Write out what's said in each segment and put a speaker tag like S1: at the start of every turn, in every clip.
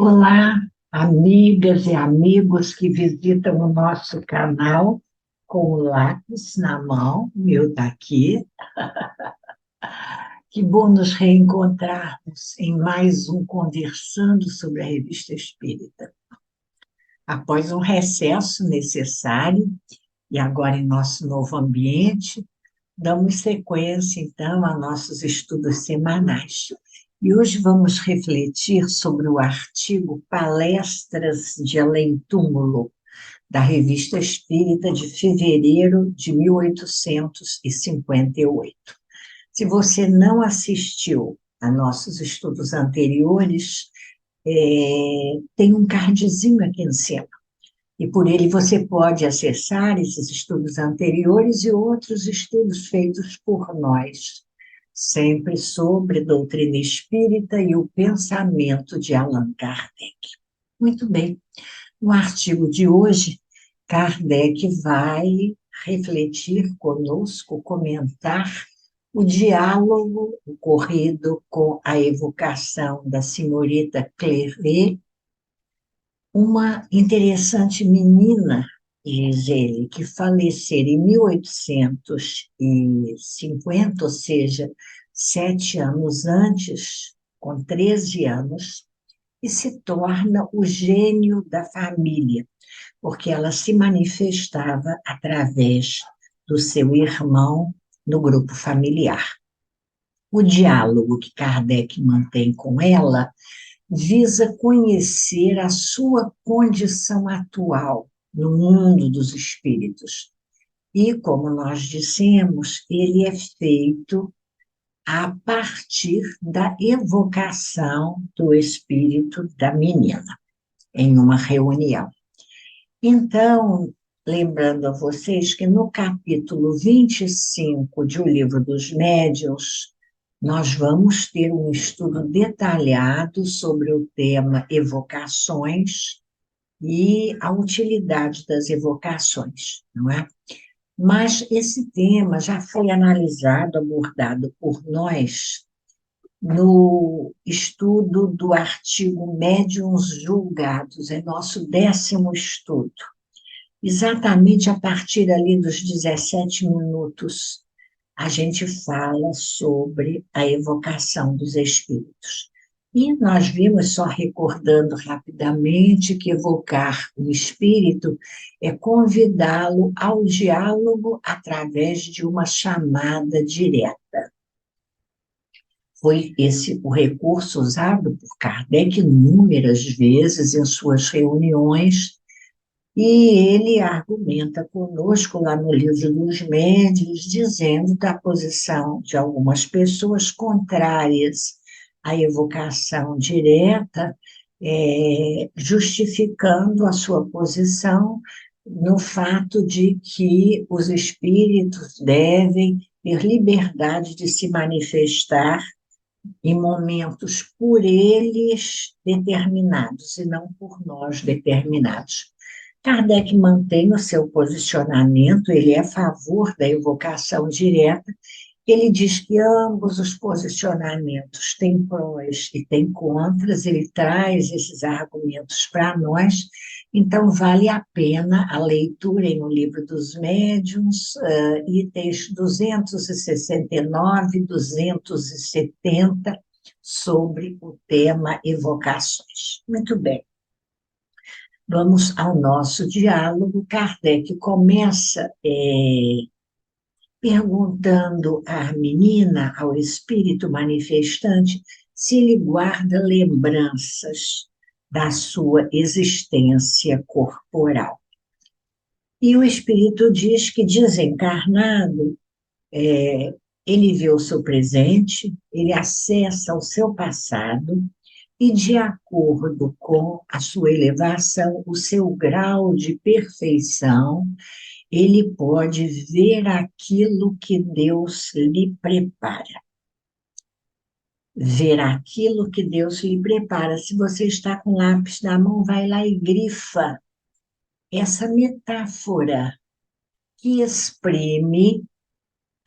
S1: Olá, amigas e amigos que visitam o nosso canal com o lápis na mão, o meu está aqui. Que bom nos reencontrarmos em mais um Conversando sobre a Revista Espírita. Após um recesso necessário, e agora em nosso novo ambiente, damos sequência, então, a nossos estudos semanais. E hoje vamos refletir sobre o artigo Palestras de Além-Túmulo, da Revista Espírita de fevereiro de 1858. Se você não assistiu a nossos estudos anteriores, tem um cardzinho aqui em cima. E por ele você pode acessar esses estudos anteriores e outros estudos feitos por nós, sempre sobre doutrina espírita e o pensamento de Allan Kardec. Muito bem. No artigo de hoje, Kardec vai refletir conosco, comentar o diálogo ocorrido com a evocação da senhorita Clairvaux, uma interessante menina, diz ele, que falecera em 1850, ou seja, 7 anos antes, com 13 anos, e se torna o gênio da família, porque ela se manifestava através do seu irmão no grupo familiar. O diálogo que Kardec mantém com ela visa conhecer a sua condição atual no mundo dos espíritos. E, como nós dissemos, ele é feito a partir da evocação do espírito da menina, em uma reunião. Então, lembrando a vocês que no capítulo 25 de O Livro dos Médiuns, nós vamos ter um estudo detalhado sobre o tema evocações e a utilidade das evocações, não é? Mas esse tema já foi analisado, abordado por nós no estudo do artigo Médiuns Julgados, é nosso 10º estudo, exatamente a partir ali dos 17 minutos, a gente fala sobre a evocação dos espíritos. E nós vimos, só recordando rapidamente, que evocar o espírito é convidá-lo ao diálogo através de uma chamada direta. Foi esse o recurso usado por Kardec inúmeras vezes em suas reuniões, e ele argumenta conosco lá no Livro dos Médiuns, dizendo da posição de algumas pessoas contrárias à evocação direta, justificando a sua posição no fato de que os espíritos devem ter liberdade de se manifestar em momentos por eles determinados e não por nós determinados. Kardec mantém o seu posicionamento, ele é a favor da evocação direta, ele diz que ambos os posicionamentos têm prós e têm contras, ele traz esses argumentos para nós, então vale a pena a leitura em O Livro dos Médiuns, itens 269 e 270, sobre o tema evocações. Muito bem. Vamos ao nosso diálogo. Kardec começa perguntando à menina, ao espírito manifestante, se ele guarda lembranças da sua existência corporal. E o espírito diz que, desencarnado, ele vê o seu presente, ele acessa o seu passado, e, de acordo com a sua elevação, o seu grau de perfeição, ele pode ver aquilo que Deus lhe prepara. Ver aquilo que Deus lhe prepara. Se você está com lápis na mão, vai lá e grifa essa metáfora que exprime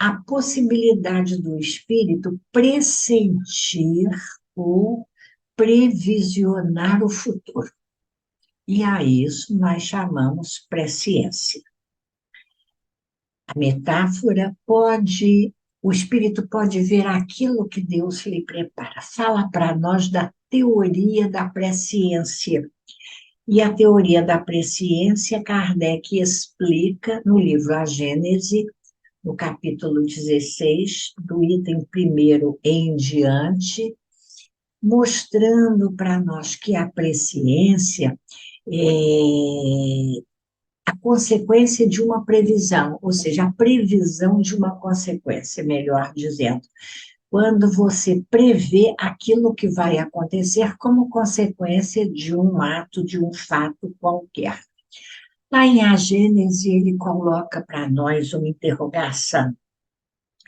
S1: a possibilidade do espírito pressentir o previsionar o futuro. E a isso nós chamamos presciência. A metáfora pode, o espírito pode ver aquilo que Deus lhe prepara. Fala para nós da teoria da presciência. E a teoria da presciência, Kardec explica no livro A Gênese, no capítulo 16, do item 1º em diante, mostrando para nós que a presciência é a consequência de uma previsão, ou seja, a previsão de uma consequência, melhor dizendo. Quando você prevê aquilo que vai acontecer como consequência de um ato, de um fato qualquer. Lá em A Gênese, ele coloca para nós uma interrogação.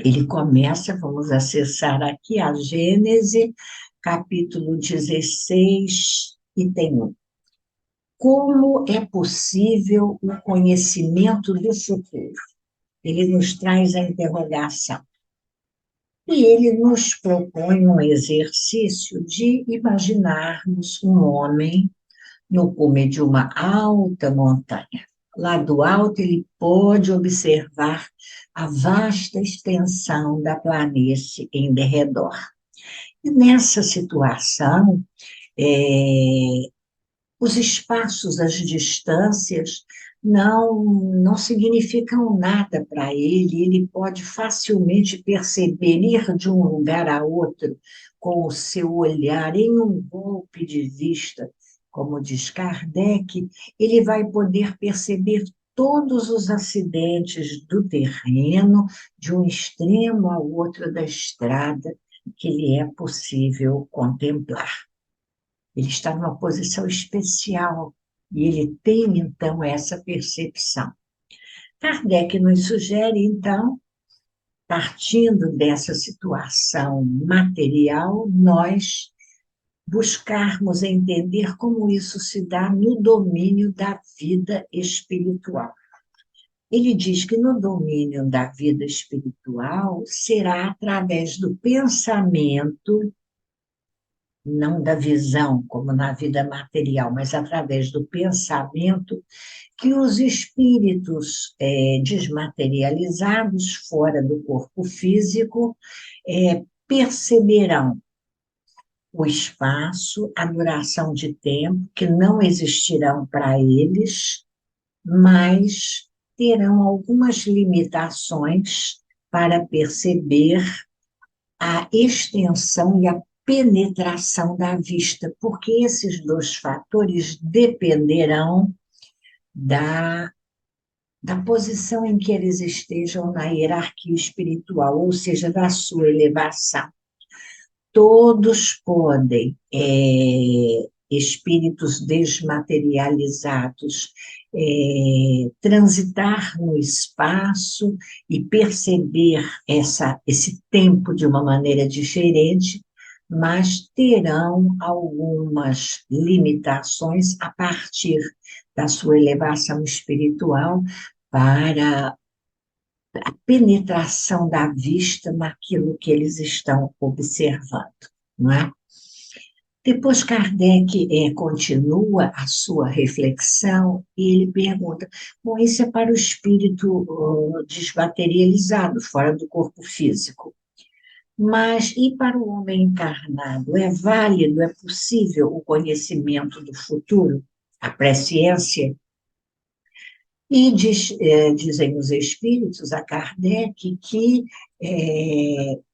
S1: Ele começa, vamos acessar aqui a Gênese, capítulo 16, item 1. Como é possível o conhecimento do futuro? Ele nos traz a interrogação. E ele nos propõe um exercício de imaginarmos um homem no cume de uma alta montanha. Lá do alto, ele pode observar a vasta extensão da planície em derredor. E nessa situação, os espaços, as distâncias, não significam nada para ele, ele pode facilmente perceber, ir de um lugar a outro com o seu olhar, em um golpe de vista, como diz Kardec, ele vai poder perceber todos os acidentes do terreno, de um extremo ao outro da estrada, que lhe é possível contemplar. Ele está numa posição especial e ele tem, então, essa percepção. Kardec nos sugere, então, partindo dessa situação material, nós buscarmos entender como isso se dá no domínio da vida espiritual. Ele diz que no domínio da vida espiritual será através do pensamento, não da visão, como na vida material, mas através do pensamento, que os espíritos desmaterializados, fora do corpo físico, perceberão o espaço, a duração de tempo, que não existirão para eles, mas terão algumas limitações para perceber a extensão e a penetração da vista, porque esses dois fatores dependerão da posição em que eles estejam na hierarquia espiritual, ou seja, da sua elevação. Todos podem, espíritos desmaterializados, transitar no espaço e perceber esse tempo de uma maneira diferente, mas terão algumas limitações a partir da sua elevação espiritual para a penetração da vista naquilo que eles estão observando, não é? Depois Kardec continua a sua reflexão e ele pergunta, bom, isso é para o espírito desmaterializado, fora do corpo físico. Mas e para o homem encarnado? É válido, é possível o conhecimento do futuro, a presciência? E dizem os espíritos a Kardec que,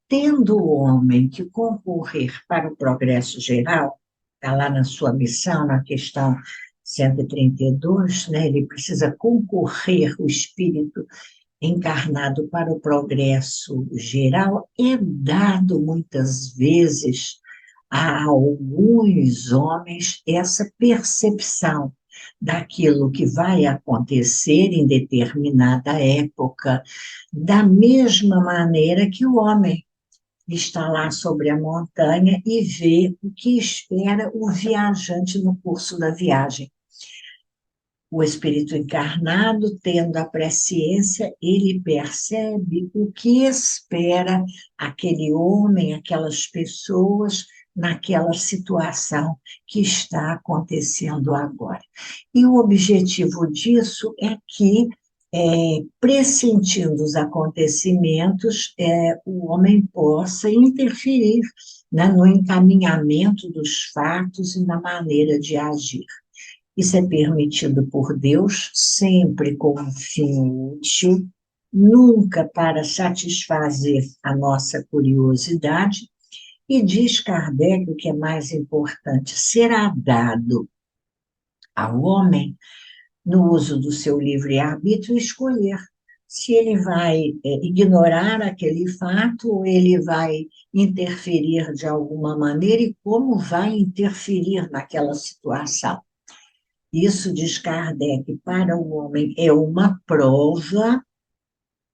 S1: tendo o homem que concorrer para o progresso geral, está lá na sua missão, na questão 132, né, ele precisa concorrer, o espírito encarnado para o progresso geral, é dado muitas vezes a alguns homens essa percepção daquilo que vai acontecer em determinada época, da mesma maneira que o homem está lá sobre a montanha e vê o que espera o viajante no curso da viagem. O espírito encarnado, tendo a presciência, ele percebe o que espera aquele homem, aquelas pessoas, naquela situação que está acontecendo agora. E o objetivo disso é que, pressentindo os acontecimentos, o homem possa interferir, né, no encaminhamento dos fatos e na maneira de agir. Isso é permitido por Deus, sempre com um fim útil, nunca para satisfazer a nossa curiosidade. E diz Kardec o que é mais importante: será dado ao homem, no uso do seu livre-arbítrio, escolher se ele vai ignorar aquele fato ou ele vai interferir de alguma maneira e como vai interferir naquela situação. Isso, diz Kardec, para o homem é uma prova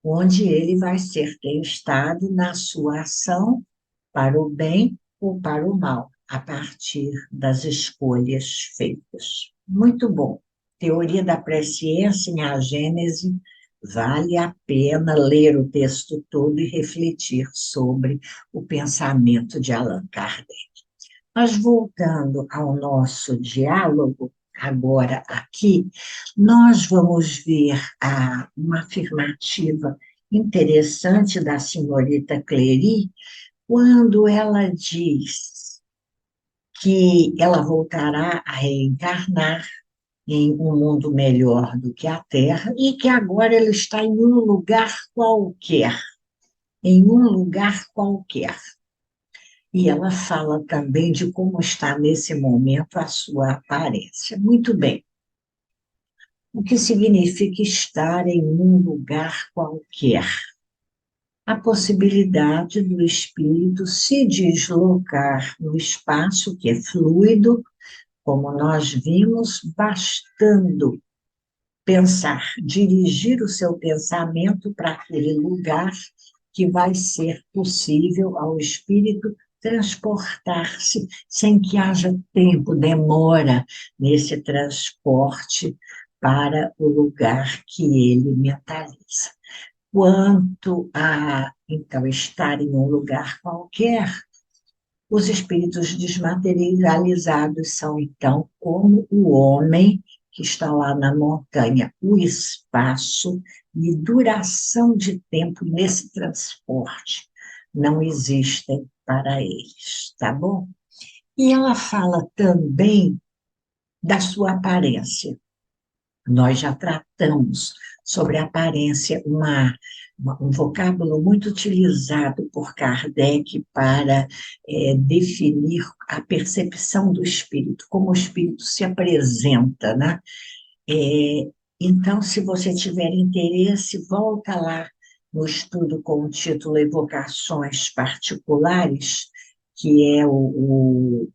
S1: onde ele vai ser testado na sua ação para o bem ou para o mal, a partir das escolhas feitas. Muito bom. Teoria da presciência em A Gênese, vale a pena ler o texto todo e refletir sobre o pensamento de Allan Kardec. Mas voltando ao nosso diálogo, agora aqui, nós vamos ver uma afirmativa interessante da senhorita Clery, quando ela diz que ela voltará a reencarnar em um mundo melhor do que a Terra e que agora ela está em um lugar qualquer, em um lugar qualquer. E ela fala também de como está nesse momento a sua aparência. Muito bem. O que significa estar em um lugar qualquer? A possibilidade do espírito se deslocar no espaço que é fluido, como nós vimos, bastando pensar, dirigir o seu pensamento para aquele lugar que vai ser possível ao espírito transportar-se sem que haja tempo, demora nesse transporte para o lugar que ele mentaliza. Quanto a, então, estar em um lugar qualquer, os espíritos desmaterializados são, então, como o homem que está lá na montanha, o espaço e duração de tempo nesse transporte não existem para eles, tá bom? E ela fala também da sua aparência. Nós já tratamos sobre a aparência, um vocábulo muito utilizado por Kardec para definir a percepção do espírito, como o espírito se apresenta, né? Então, se você tiver interesse, volta lá no estudo com o título Evocações Particulares, que é o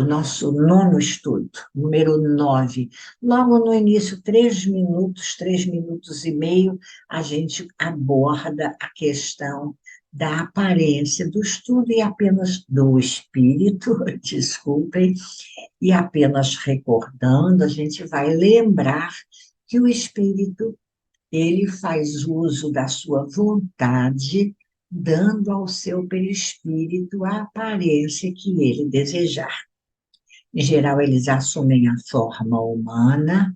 S1: nosso nono estudo, número 9. Logo no início, 3 minutos e meio, a gente aborda a questão da aparência do estudo e apenas do espírito, desculpem, e apenas recordando, a gente vai lembrar que o espírito, ele faz uso da sua vontade, dando ao seu perispírito a aparência que ele desejar. Em geral, eles assumem a forma humana,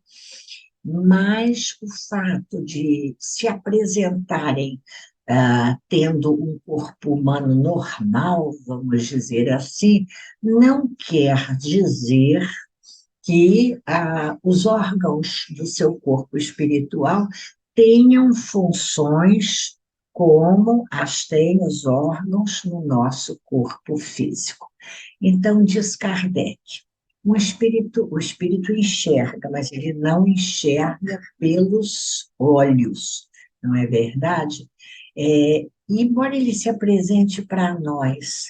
S1: mas o fato de se apresentarem tendo um corpo humano normal, vamos dizer assim, não quer dizer que os órgãos do seu corpo espiritual tenham funções como as têm os órgãos no nosso corpo físico. Então, diz Kardec, o espírito enxerga, mas ele não enxerga pelos olhos, não é verdade? Embora ele se apresente para nós,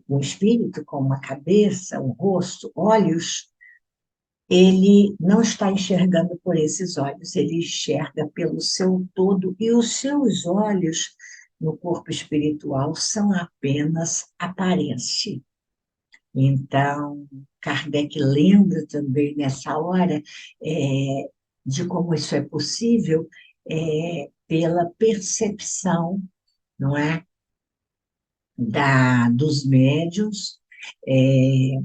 S1: o espírito com uma cabeça, um rosto, olhos, ele não está enxergando por esses olhos, ele enxerga pelo seu todo, e os seus olhos no corpo espiritual são apenas aparência. Então, Kardec lembra também nessa hora de como isso é possível pela percepção, não é? dos médiuns,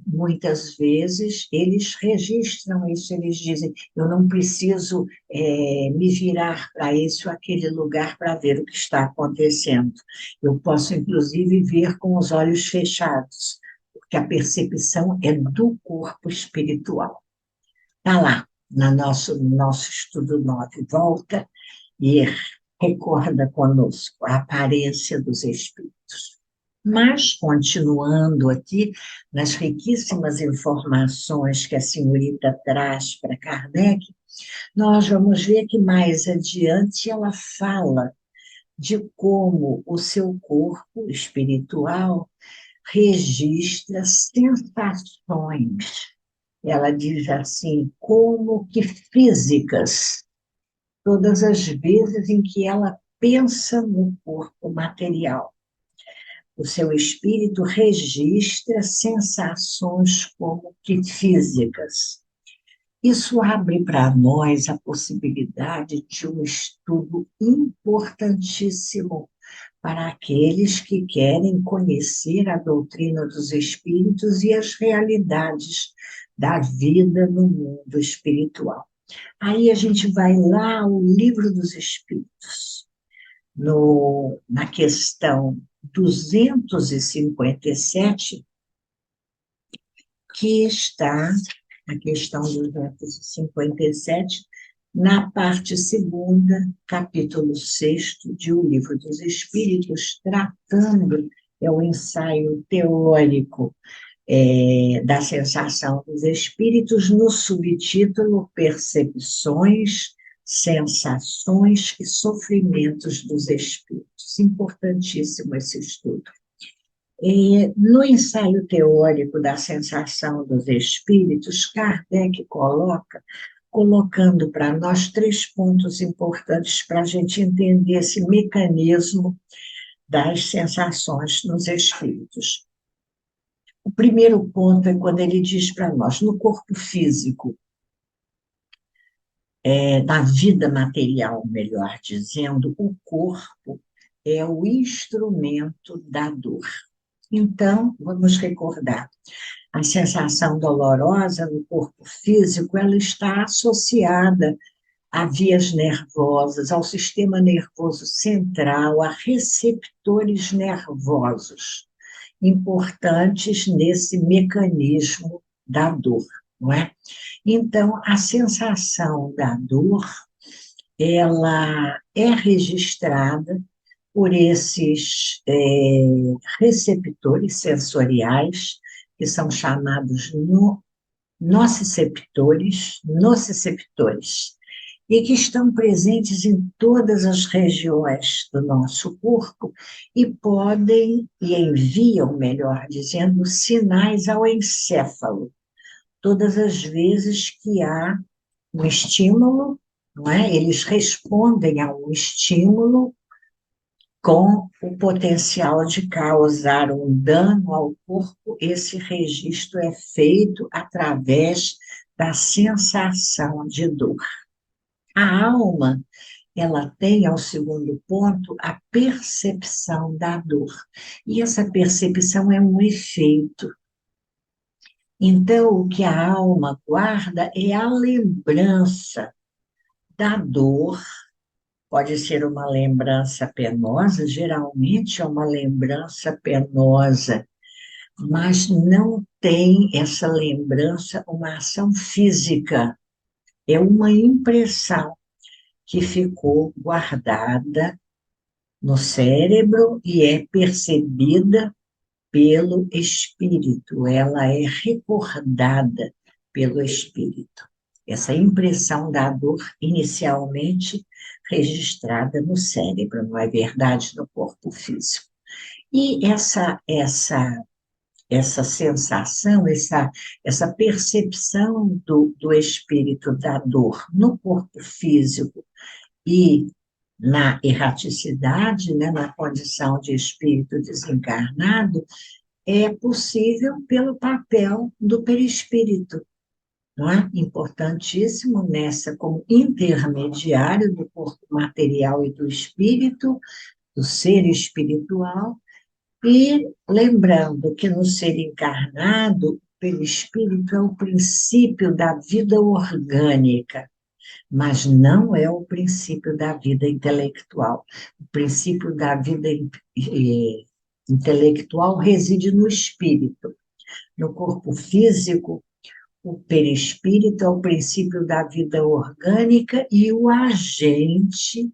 S1: muitas vezes eles registram isso, eles dizem, eu não preciso me virar para esse ou aquele lugar para ver o que está acontecendo. Eu posso, inclusive, ver com os olhos fechados, porque a percepção é do corpo espiritual. Está lá, no nosso estudo 9. Volta e recorda conosco a aparência dos espíritos. Mas, continuando aqui, nas riquíssimas informações que a senhorita traz para Kardec, nós vamos ver que mais adiante ela fala de como o seu corpo espiritual registra sensações. Ela diz assim, como que físicas, todas as vezes em que ela pensa no corpo material. O seu espírito registra sensações como que físicas. Isso abre para nós a possibilidade de um estudo importantíssimo para aqueles que querem conhecer a doutrina dos espíritos e as realidades da vida no mundo espiritual. Aí a gente vai lá ao Livro dos Espíritos, na questão 257, que está, a questão 257, na parte segunda, capítulo 6 de O Livro dos Espíritos, tratando, é o ensaio teórico da sensação dos espíritos, no subtítulo Percepções, Sensações e Sofrimentos dos Espíritos. Importantíssimo esse estudo. No ensaio teórico da sensação dos espíritos, Kardec colocando para nós 3 pontos importantes para a gente entender esse mecanismo das sensações nos espíritos. O primeiro ponto é quando ele diz para nós, no corpo físico, na vida material, melhor dizendo, o corpo é o instrumento da dor. Então, vamos recordar, a sensação dolorosa no corpo físico, ela está associada a vias nervosas, ao sistema nervoso central, a receptores nervosos, importantes nesse mecanismo da dor, não é? Então, a sensação da dor, ela é registrada por esses receptores sensoriais, que são chamados nociceptores, e que estão presentes em todas as regiões do nosso corpo e podem, e enviam, melhor dizendo, sinais ao encéfalo, todas as vezes que há um estímulo, não é? Eles respondem a um estímulo com o potencial de causar um dano ao corpo. Esse registro é feito através da sensação de dor. A alma, ela tem, ao segundo ponto, a percepção da dor. E essa percepção é um efeito. Então, o que a alma guarda é a lembrança da dor. Pode ser uma lembrança penosa, geralmente é uma lembrança penosa, mas não tem essa lembrança uma ação física. É uma impressão que ficou guardada no cérebro e é percebida pelo espírito, ela é recordada pelo espírito. Essa impressão da dor, inicialmente registrada no cérebro, não é verdade, no corpo físico. E essa sensação, essa percepção do espírito da dor no corpo físico e na erraticidade, né, na condição de espírito desencarnado, é possível pelo papel do perispírito, não é? Importantíssimo nessa, como intermediário do corpo material e do espírito, do ser espiritual, E lembrando que no ser encarnado, o perispírito é o princípio da vida orgânica, mas não é o princípio da vida intelectual. O princípio da vida intelectual reside no espírito. No corpo físico, o perispírito é o princípio da vida orgânica e o agente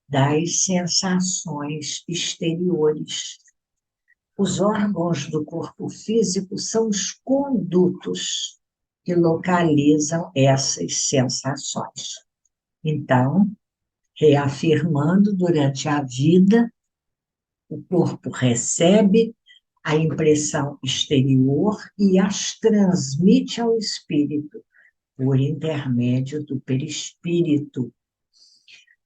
S1: das sensações exteriores. Os órgãos do corpo físico são os condutos que localizam essas sensações. Então, reafirmando, durante a vida, o corpo recebe a impressão exterior e as transmite ao espírito por intermédio do perispírito,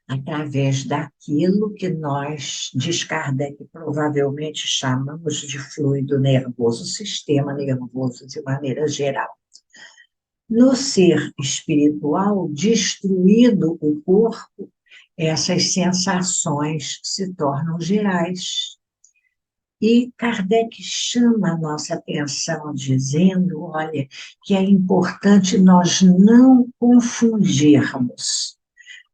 S1: através daquilo que nós, diz Kardec, provavelmente chamamos de fluido nervoso, sistema nervoso de maneira geral. No ser espiritual, destruído o corpo, essas sensações se tornam gerais. E Kardec chama a nossa atenção dizendo, olha, que é importante nós não confundirmos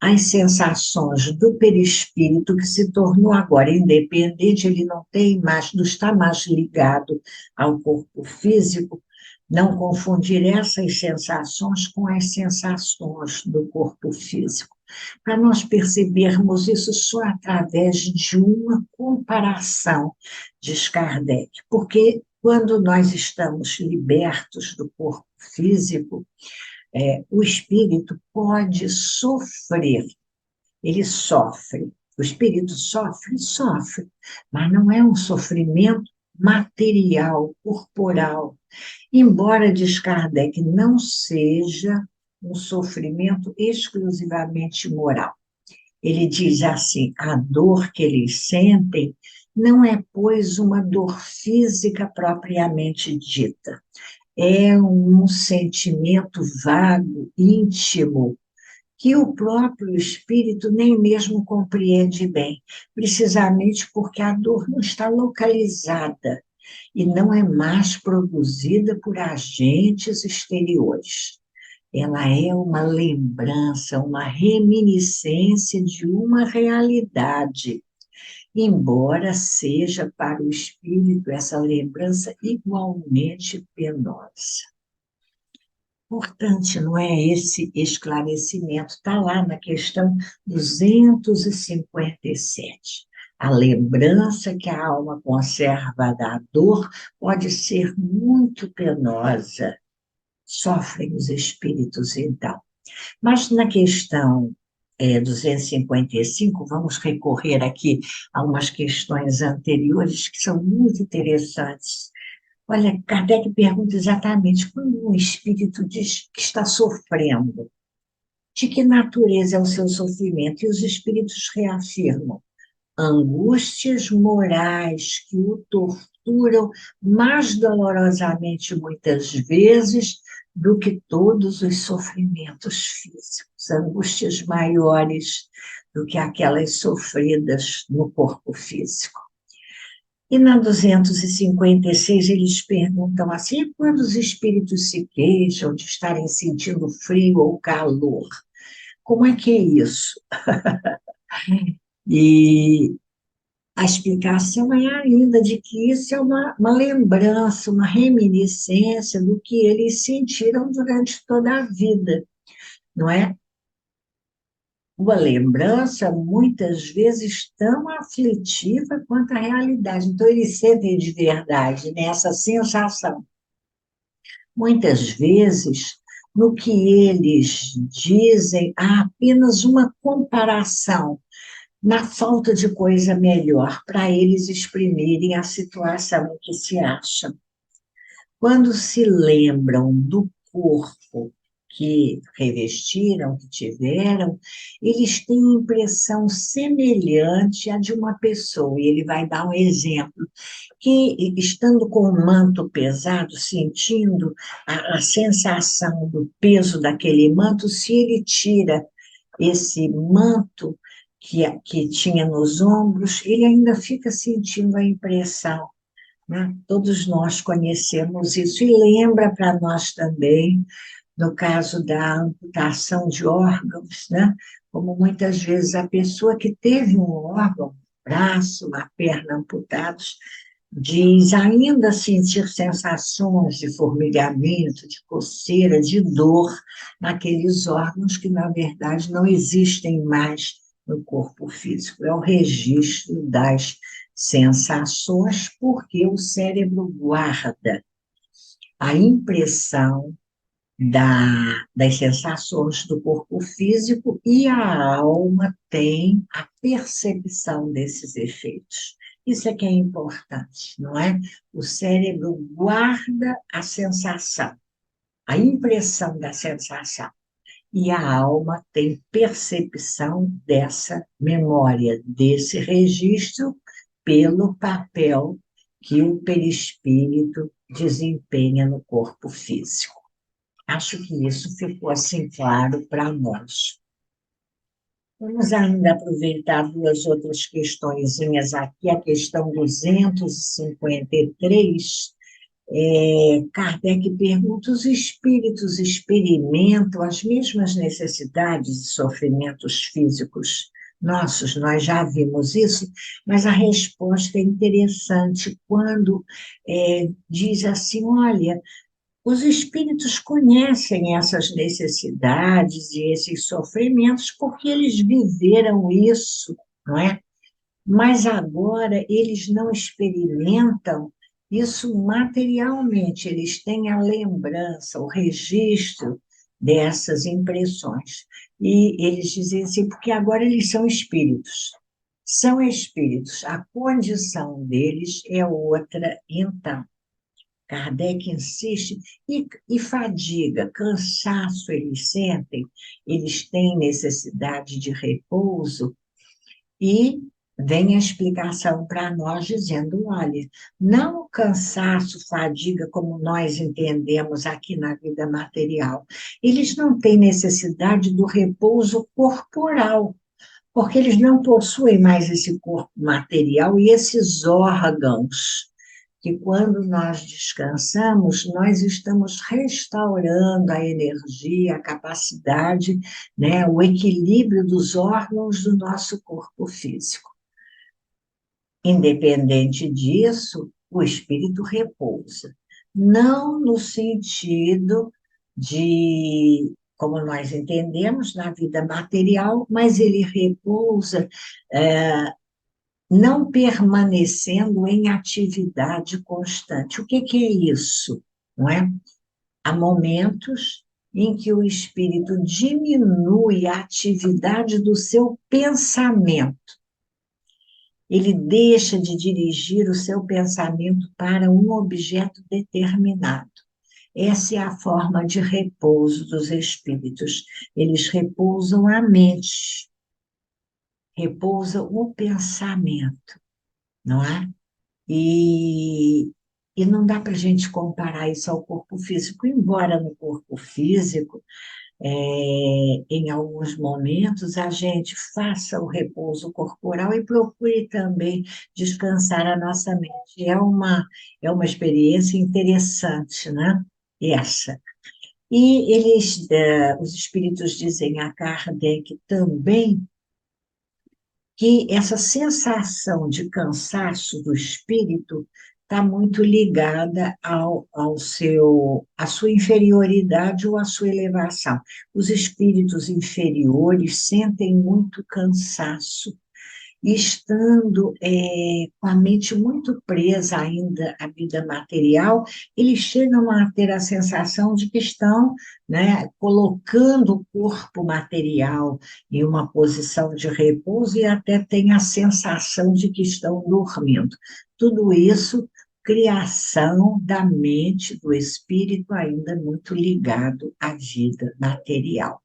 S1: as sensações do perispírito, que se tornou agora independente, ele não tem mais, não está mais ligado ao corpo físico, não confundir essas sensações com as sensações do corpo físico. Para nós percebermos isso só através de uma comparação, diz Kardec, porque quando nós estamos libertos do corpo físico, o espírito pode sofrer, ele sofre. O espírito sofre, sofre, mas não é um sofrimento material, corporal. Embora, diz Kardec, não seja um sofrimento exclusivamente moral. Ele diz assim: a dor que eles sentem não é, pois, uma dor física propriamente dita, é um sentimento vago, íntimo, que o próprio espírito nem mesmo compreende bem, precisamente porque a dor não está localizada e não é mais produzida por agentes exteriores. Ela é uma lembrança, uma reminiscência de uma realidade, embora seja para o espírito essa lembrança igualmente penosa. Importante, não é, esse esclarecimento? Está lá na questão 257. A lembrança que a alma conserva da dor pode ser muito penosa. Sofrem os espíritos, então. Mas na questão 255, vamos recorrer aqui a umas questões anteriores que são muito interessantes. Olha, Kardec pergunta exatamente quando um espírito diz que está sofrendo, de que natureza é o seu sofrimento? E os espíritos reafirmam: angústias morais que o torturam mais dolorosamente muitas vezes do que todos os sofrimentos físicos, angústias maiores do que aquelas sofridas no corpo físico. E na 256 eles perguntam assim: e quando os espíritos se queixam de estarem sentindo frio ou calor, como é que é isso? E a explicação é ainda de que isso é uma lembrança, uma reminiscência do que eles sentiram durante toda a vida, não é? Uma lembrança, muitas vezes, tão aflitiva quanto a realidade. Então, eles sentem de verdade nessa sensação. Muitas vezes, no que eles dizem, há apenas uma comparação, na falta de coisa melhor para eles exprimirem a situação em que se acham. Quando se lembram do corpo que revestiram, que tiveram, eles têm impressão semelhante à de uma pessoa. E ele vai dar um exemplo, que estando com o manto pesado, sentindo a sensação do peso daquele manto, se ele tira esse manto, que tinha nos ombros, ele ainda fica sentindo a impressão, né? Todos nós conhecemos isso, e lembra para nós também, no caso da amputação de órgãos, né? Como muitas vezes a pessoa que teve um órgão, um braço, uma perna amputados, diz ainda sentir sensações de formigamento, de coceira, de dor naqueles órgãos que, na verdade, não existem mais no corpo físico. É o registro das sensações, porque o cérebro guarda a impressão das sensações do corpo físico e a alma tem a percepção desses efeitos. Isso é que é importante, não é? O cérebro guarda a sensação, a impressão da sensação, e a alma tem percepção dessa memória, desse registro, pelo papel que o perispírito desempenha no corpo físico. Acho que isso ficou assim claro para nós. Vamos ainda aproveitar duas outras questõezinhas aqui. A questão 253, Kardec pergunta: os espíritos experimentam as mesmas necessidades e sofrimentos físicos nossos? Nós já vimos isso, mas a resposta é interessante quando diz assim: olha, os espíritos conhecem essas necessidades e esses sofrimentos porque eles viveram isso, não é? Mas agora eles não experimentam isso materialmente, eles têm a lembrança, o registro dessas impressões. E eles dizem assim, porque agora eles são espíritos. São espíritos, a condição deles é outra, então. Kardec insiste, e fadiga, cansaço eles sentem, eles têm necessidade de repouso, e vem a explicação para nós dizendo, olha, não o cansaço, fadiga, como nós entendemos aqui na vida material, eles não têm necessidade do repouso corporal, porque eles não possuem mais esse corpo material e esses órgãos que quando nós descansamos, nós estamos restaurando a energia, a capacidade, né, o equilíbrio dos órgãos do nosso corpo físico. Independente disso, o espírito repousa. Não no sentido de, como nós entendemos, na vida material, mas ele repousa não permanecendo em atividade constante. O que é isso? Não é? Há momentos em que o espírito diminui a atividade do seu pensamento. Ele deixa de dirigir o seu pensamento para um objeto determinado. Essa é a forma de repouso dos espíritos. Eles repousam a mente, repousam o pensamento, não é? E não dá para a gente comparar isso ao corpo físico, embora no corpo físico, em alguns momentos, a gente faça o repouso corporal e procure também descansar a nossa mente. É uma experiência interessante, né? Essa. E os espíritos dizem a Kardec também que essa sensação de cansaço do espírito está muito ligada à sua inferioridade ou à sua elevação. Os espíritos inferiores sentem muito cansaço, e estando com a mente muito presa ainda à vida material, eles chegam a ter a sensação de que estão, né, colocando o corpo material em uma posição de repouso e até têm a sensação de que estão dormindo. Tudo isso, criação da mente, do espírito, ainda muito ligado à vida material.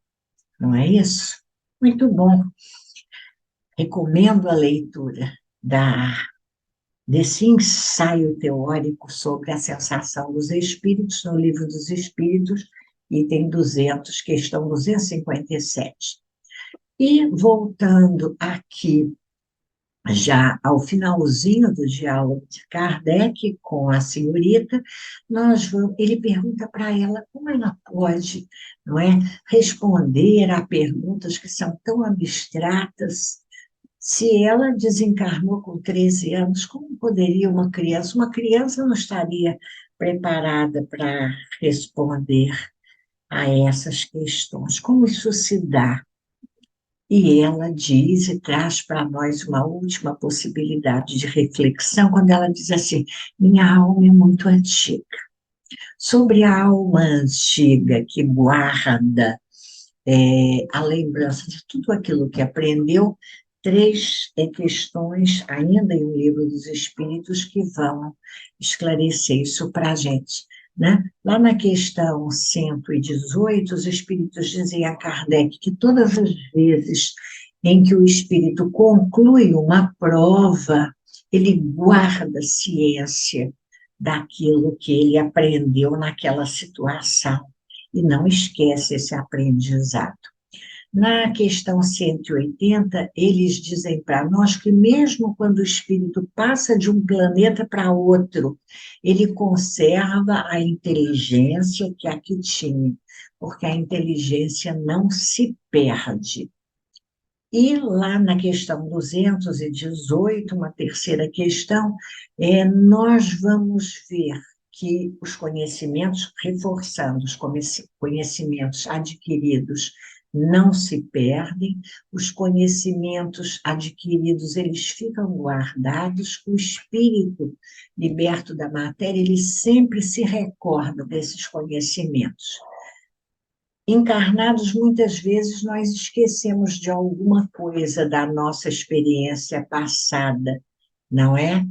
S1: Não é isso? Muito bom. Recomendo a leitura desse ensaio teórico sobre a sensação dos espíritos, no Livro dos Espíritos, item 200, questão 257. E voltando aqui, já ao finalzinho do diálogo de Kardec com a senhorita, ele pergunta para ela como ela pode, não é, responder a perguntas que são tão abstratas. Se ela desencarnou com 13 anos, como poderia uma criança? Uma criança não estaria preparada para responder a essas questões. Como isso se dá? E ela diz e traz para nós uma última possibilidade de reflexão, quando ela diz assim: minha alma é muito antiga. Sobre a alma antiga que guarda a lembrança de tudo aquilo que aprendeu, três questões ainda em O Livro dos Espíritos que vão esclarecer isso para a gente. Né? Lá na questão 118, os Espíritos dizem a Kardec que todas as vezes em que o Espírito conclui uma prova, ele guarda ciência daquilo que ele aprendeu naquela situação e não esquece esse aprendizado. Na questão 180, eles dizem para nós que mesmo quando o espírito passa de um planeta para outro, ele conserva a inteligência que aqui tinha, porque a inteligência não se perde. E lá na questão 218, uma terceira questão, nós vamos ver que os conhecimentos, reforçando os conhecimentos adquiridos, não se perdem, os conhecimentos adquiridos, eles ficam guardados, o espírito liberto da matéria, ele sempre se recorda desses conhecimentos. Encarnados, muitas vezes, nós esquecemos de alguma coisa da nossa experiência passada, não é?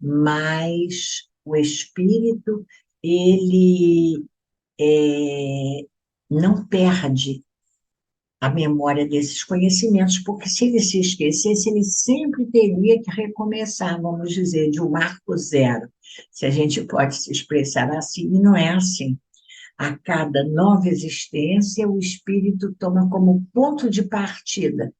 S1: Mas o espírito, ele não perde a memória desses conhecimentos, porque se ele se esquecesse, ele sempre teria que recomeçar, vamos dizer, de um marco zero, se a gente pode se expressar assim, e não é assim. A cada nova existência, o espírito toma como ponto de partida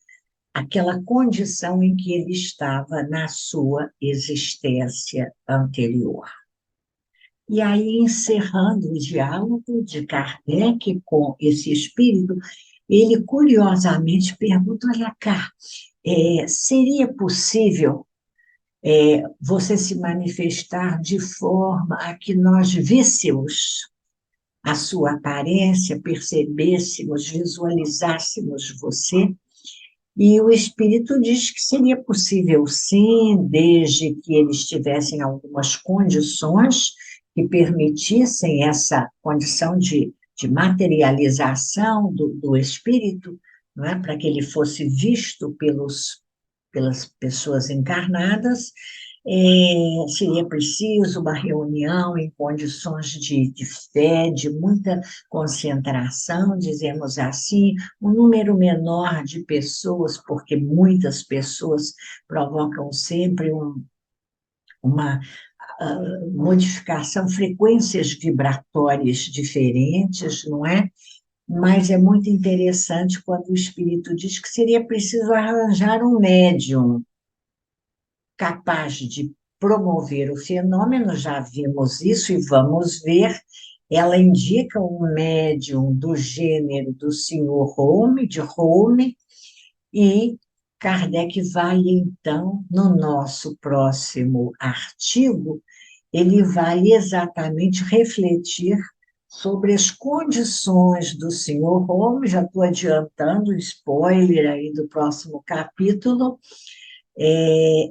S1: aquela condição em que ele estava na sua existência anterior. E aí, encerrando o diálogo de Kardec com esse espírito, ele curiosamente pergunta: olha cá, seria possível você se manifestar de forma a que nós víssemos a sua aparência, percebêssemos, visualizássemos você? E o Espírito diz que seria possível, sim, desde que eles tivessem algumas condições que permitissem essa condição de materialização do Espírito, não é? Para que ele fosse visto pelas pessoas encarnadas, seria preciso uma reunião em condições de fé, de muita concentração, dizemos assim, um número menor de pessoas, porque muitas pessoas provocam sempre uma modificação, frequências vibratórias diferentes, não é? Mas é muito interessante quando o espírito diz que seria preciso arranjar um médium capaz de promover o fenômeno, já vimos isso e vamos ver. Ela indica um médium do gênero do senhor Home, de Home, e Kardec vai, então, no nosso próximo artigo, ele vai exatamente refletir sobre as condições do senhor Home, já estou adiantando, spoiler aí do próximo capítulo,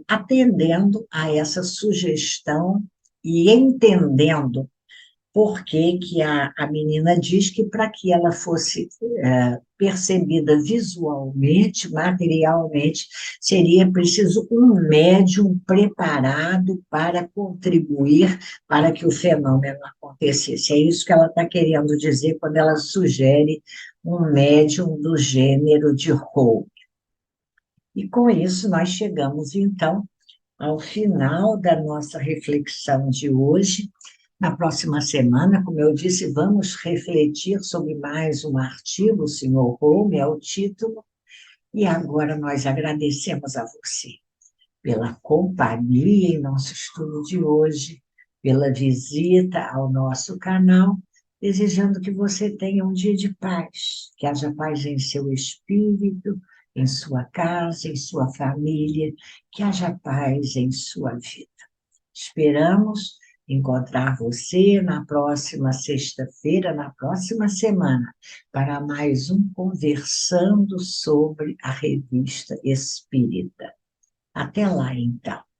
S1: atendendo a essa sugestão e entendendo por que que a menina diz que para que ela fosse percebida visualmente, materialmente, seria preciso um médium preparado para contribuir para que o fenômeno acontecesse. É isso que ela está querendo dizer quando ela sugere um médium do gênero de Hope. E com isso nós chegamos, então, ao final da nossa reflexão de hoje. Na próxima semana, como eu disse, vamos refletir sobre mais um artigo, o senhor Home, é o título, E agora nós agradecemos a você pela companhia em nosso estudo de hoje, pela visita ao nosso canal, desejando que você tenha um dia de paz, que haja paz em seu espírito, em sua casa, em sua família, que haja paz em sua vida. Esperamos encontrar você na próxima sexta-feira, na próxima semana, para mais um Conversando sobre a Revista Espírita. Até lá, então.